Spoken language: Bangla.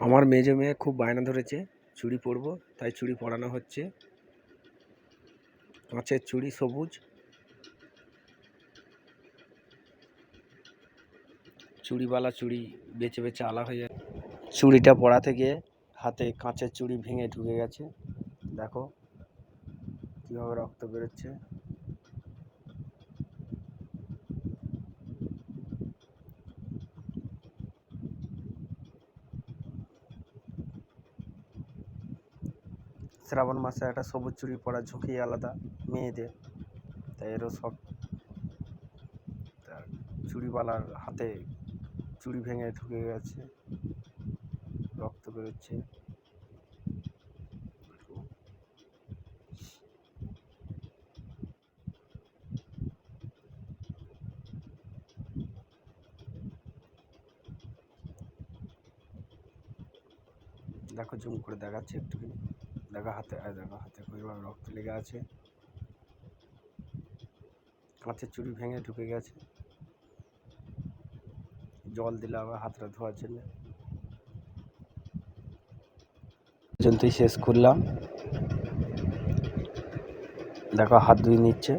আমার মেজো মেয়ে খুব বায়না ধরেছে চুড়ি পরবো, তাই চুড়ি পরানো হচ্ছে। কাঁচের চুড়ি সবুজ, চুড়িওয়ালা চুড়ি বেছে বেছে আলা হয়ে যায়। চুড়িটা পরা থেকে হাতে কাঁচের চুড়ি ভেঙে ঢুকে গেছে, দেখো কীভাবে রক্ত বেরোচ্ছে। শ্রাবণ মাসে একটা সবুজ চুড়ি পরা ঝুঁকি আলাদা মেয়েদের, তাই এরও সব চুড়িওয়ালার হাতে চুড়ি ভেঙে ঢুকে গেছে, রক্ত বেরোচ্ছে। দেখো জুম করে দেখাচ্ছে একটুখানি, দেখো হাতে, দেখো হাতে কীভাবে রক্ত লেগে আছে, কাঁচের চুড়ি ভেঙে ঢুকে গেছে। জল দিলে আবার হাতটা ধোয়ার জন্য। পর্যন্তই শেষ করলাম, দেখো হাত ধুয়ে নিচ্ছে।